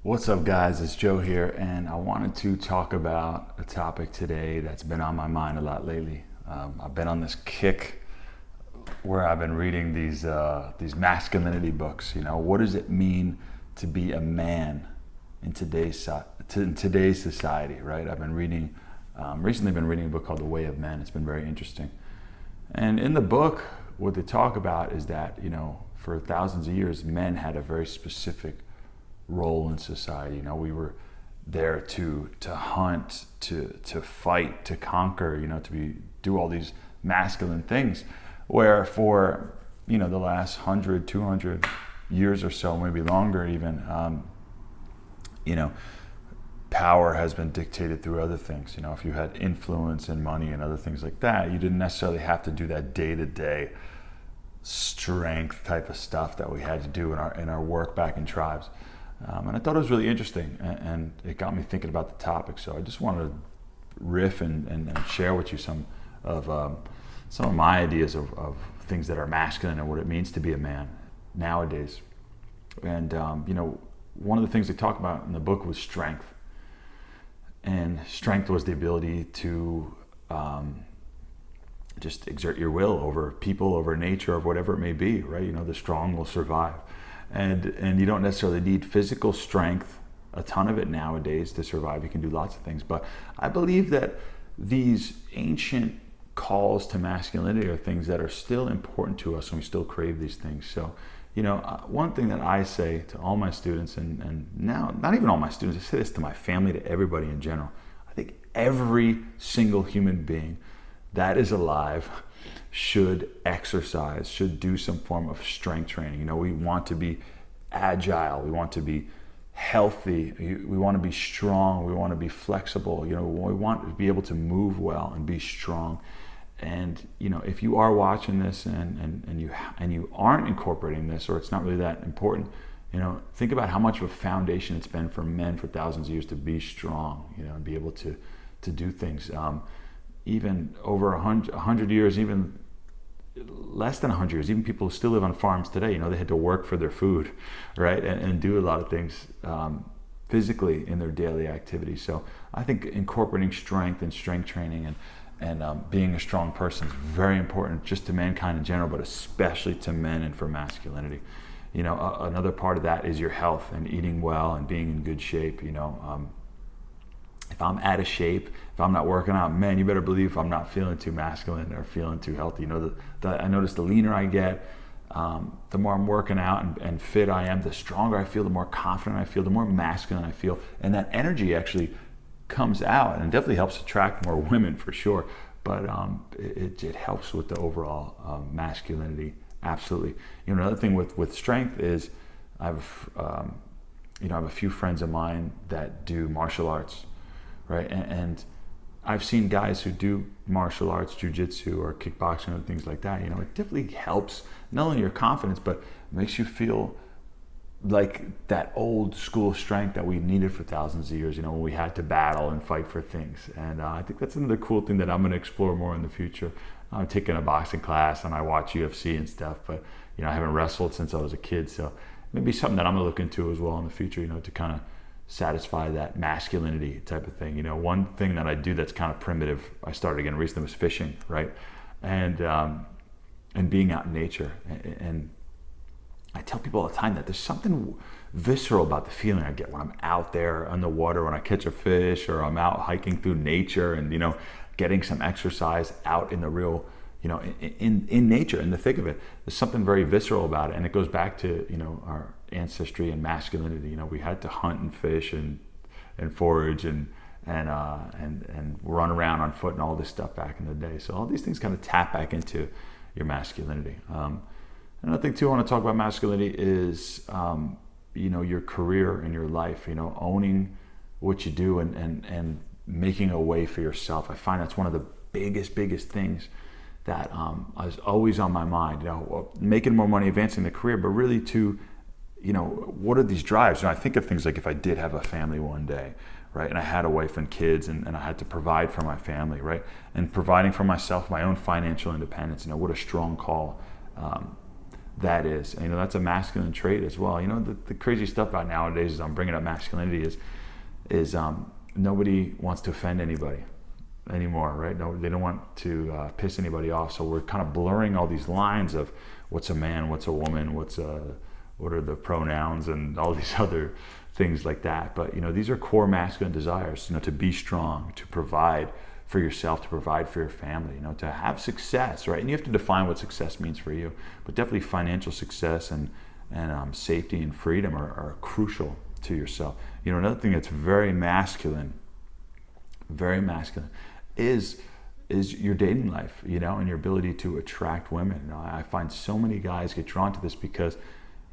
What's up, guys? It's Joe here, and I wanted to talk about a topic today that's been on my mind a lot lately. I've been on this kick where I've been reading these masculinity books. What does it mean to be a man in today's society? Right? I've been reading recently. Been reading a book called The Way of Men. It's been very interesting, and in the book, what they talk about is that for thousands of years, men had a very specific role in society. We were there to hunt, to fight, to conquer, do all these masculine things. Where for the last 100, 200 years or so, maybe longer even, power has been dictated through other things. If you had influence and money and other things like that, you didn't necessarily have to do that day-to-day strength type of stuff that we had to do in our work back in tribes. And I thought it was really interesting, and it got me thinking about the topic. So I just wanted to riff and share with you some of my ideas of things that are masculine and what it means to be a man nowadays. And one of the things they talk about in the book was strength, and strength was the ability to just exert your will over people, over nature, or whatever it may be. Right? The strong will survive. And you don't necessarily need physical strength, a ton of it nowadays, to survive. You can do lots of things. But I believe that these ancient calls to masculinity are things that are still important to us, and we still crave these things. So, one thing that I say to all my students, and now not even all my students, I say this to my family, to everybody in general. I think every single human being that is alive should exercise, should do some form of strength training. We want to be agile, we want to be healthy, we want to be strong, we want to be flexible, we want to be able to move well and be strong. And if you are watching this and you aren't incorporating this, or it's not really that important, think about how much of a foundation it's been for men for thousands of years to be strong, and be able to do things. Even over 100 years, even less than 100 years, even people who still live on farms today, they had to work for their food, right? And do a lot of things physically in their daily activities. So I think incorporating strength and strength training and being a strong person is very important, just to mankind in general, but especially to men and for masculinity. Another part of that is your health and eating well and being in good shape. If I'm out of shape, if I'm not working out, man, you better believe I'm not feeling too masculine or feeling too healthy. I notice the leaner I get, the more I'm working out and fit I am, the stronger I feel, the more confident I feel, the more masculine I feel. And that energy actually comes out, and definitely helps attract more women for sure. But it helps with the overall masculinity, absolutely. Another thing with strength is I have a few friends of mine that do martial arts. Right, and I've seen guys who do martial arts, jujitsu or kickboxing and things like that. It definitely helps not only your confidence, but makes you feel like that old school strength that we needed for thousands of years. When we had to battle and fight for things. And I think that's another cool thing that I'm going to explore more in the future. I'm taking a boxing class and I watch UFC and stuff, but I haven't wrestled since I was a kid, so maybe something that I'm going to look into as well in the future. To kind of satisfy that masculinity type of thing. One thing that I do that's kind of primitive, I started again recently, was fishing, right? And being out in nature. And I tell people all the time that there's something visceral about the feeling I get when I'm out there on the water, when I catch a fish, or I'm out hiking through nature and getting some exercise out in the real, in nature, in the thick of it. There's something very visceral about it, and it goes back to our ancestry and masculinity. We had to hunt and fish and forage and run around on foot and all this stuff back in the day. So all these things kind of tap back into your masculinity. Another thing too I want to talk about masculinity is your career and your life. Owning what you do and making a way for yourself. I find that's one of the biggest things that is always on my mind. Making more money, advancing the career, but really to what are these drives? I think of things like if I did have a family one day, right, and I had a wife and kids, and I had to provide for my family, right, and providing for myself, my own financial independence. What a strong call that is. And, that's a masculine trait as well. The crazy stuff about nowadays is I'm bringing up masculinity is nobody wants to offend anybody anymore, right? No, they don't want to piss anybody off. So we're kind of blurring all these lines of what's a man, what's a woman, what are the pronouns, and all these other things like that. But these are core masculine desires. To be strong, to provide for yourself, to provide for your family. To have success, right? And you have to define what success means for you. But definitely financial success and safety and freedom are crucial to yourself. Another thing that's very masculine, is your dating life, and your ability to attract women. I find so many guys get drawn to this because,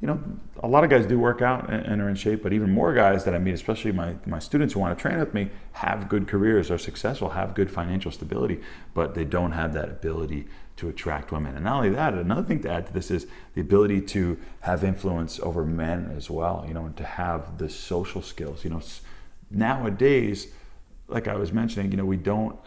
a lot of guys do work out and are in shape, but even more guys that I meet, especially my students who want to train with me, have good careers, are successful, have good financial stability, but they don't have that ability to attract women. And not only that, another thing to add to this is the ability to have influence over men as well, and to have the social skills. Nowadays, like I was mentioning, we don't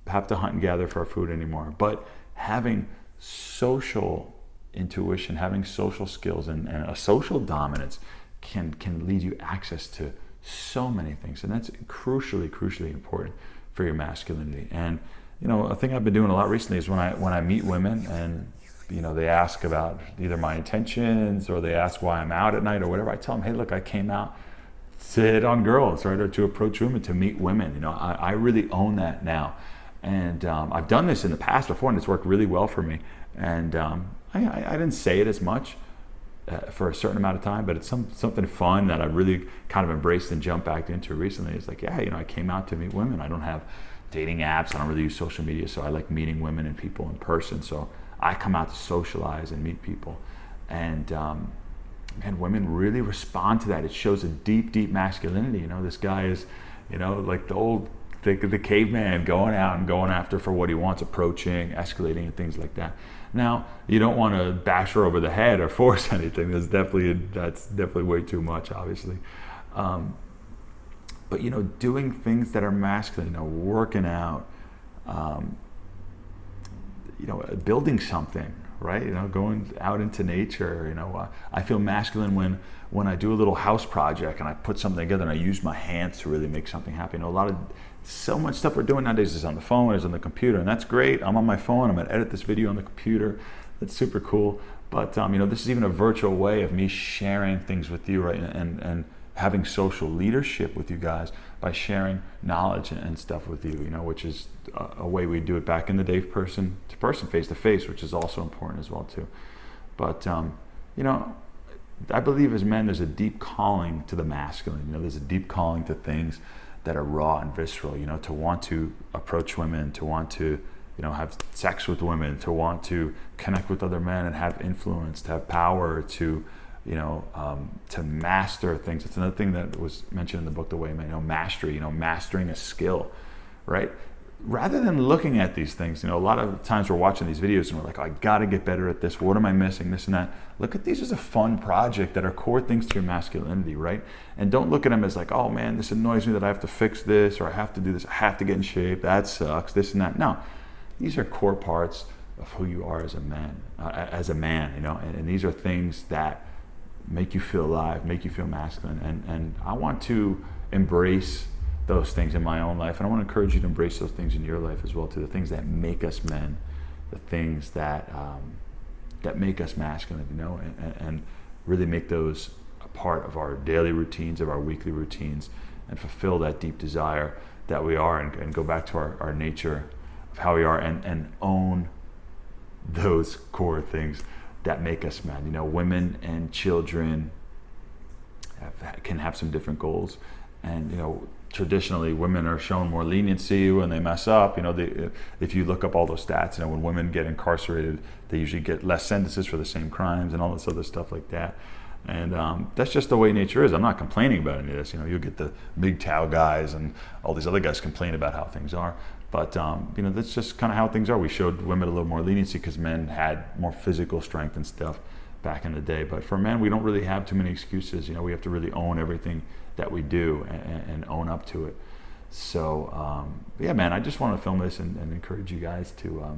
have to hunt and gather for our food anymore, but having social intuition, having social skills and a social dominance can lead you access to so many things, and that's crucially important for your masculinity. And a thing I've been doing a lot recently is when I meet women and they ask about either my intentions or they ask why I'm out at night or whatever, I tell them, hey, look, I came out to hit on girls, right, or to approach women, to meet women. I really own that now, and I've done this in the past before, and it's worked really well for me. And I didn't say it as much for a certain amount of time, but it's something fun that I really kind of embraced and jumped back into recently. It's like, I came out to meet women. I don't have dating apps. I don't really use social media, so I like meeting women and people in person. So I come out to socialize and meet people, and women really respond to that. It shows a deep masculinity. This guy is, like the caveman, going out and going after for what he wants, approaching, escalating, and things like that. Now, you don't want to bash her over the head or force anything. That's definitely way too much, obviously. But doing things that are masculine, working out, building something, right? Going out into nature. I feel masculine when I do a little house project and I put something together and I use my hands to really make something happen. So much stuff we're doing nowadays is on the phone, is on the computer, and that's great. I'm on my phone. I'm gonna edit this video on the computer. That's super cool. But this is even a virtual way of me sharing things with you, right? And having social leadership with you guys by sharing knowledge and stuff with you, which is a way we do it back in the day, person to person, face to face, which is also important as well too. But I believe as men, there's a deep calling to the masculine. There's a deep calling to things that are raw and visceral. To want to approach women, to want to have sex with women, to want to connect with other men and have influence, to have power, to master things. It's another thing that was mentioned in the book, The Way Man, mastery, mastering a skill, right? Rather than looking at these things, a lot of times we're watching these videos and we're like, I gotta get better at this. What am I missing? This and that. Look at these as a fun project that are core things to your masculinity, right? And don't look at them as like, oh man, this annoys me that I have to fix this, or I have to do this, I have to get in shape, that sucks, this and that. No, these are core parts of who you are as a man, and these are things that make you feel alive, make you feel masculine. And I want to embrace those things in my own life, and I want to encourage you to embrace those things in your life as well too. The things that make us men, the things that make us masculine, and really make those a part of our daily routines, of our weekly routines, and fulfill that deep desire that we are, and go back to our nature of how we are, and own those core things that make us men. Women and children can have some different goals, and traditionally women are shown more leniency when they mess up. If you look up all those stats, when women get incarcerated, they usually get less sentences for the same crimes and all this other stuff like that. And that's just the way nature is. I'm not complaining about any of this. You'll get the MGTOW guys and all these other guys complain about how things are. But that's just kind of how things are. We showed women a little more leniency because men had more physical strength and stuff back in the day. But for men, we don't really have too many excuses. We have to really own everything that we do and own up to it. So yeah, man, I just want to film this and encourage you guys to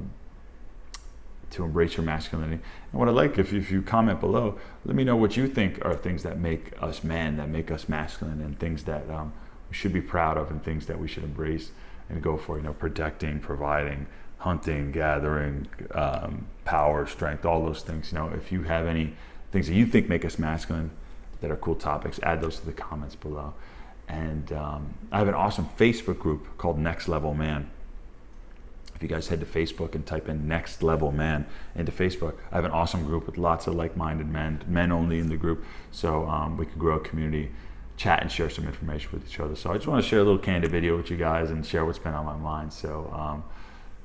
to embrace your masculinity. And what I'd like, if you comment below, let me know what you think are things that make us man, that make us masculine, and things that we should be proud of, and things that we should embrace and go for. Protecting, providing, hunting, gathering, power, strength, all those things. If you have any things that you think make us masculine that are cool topics, add those to the comments below. And I have an awesome Facebook group called Next Level Man. If you guys head to Facebook and type in Next Level Man into Facebook, I have an awesome group with lots of like-minded men only in the group, so we can grow a community, chat and share some information with each other. So I just want to share a little candid video with you guys and share what's been on my mind. So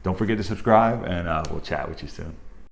don't forget to subscribe, and we'll chat with you soon.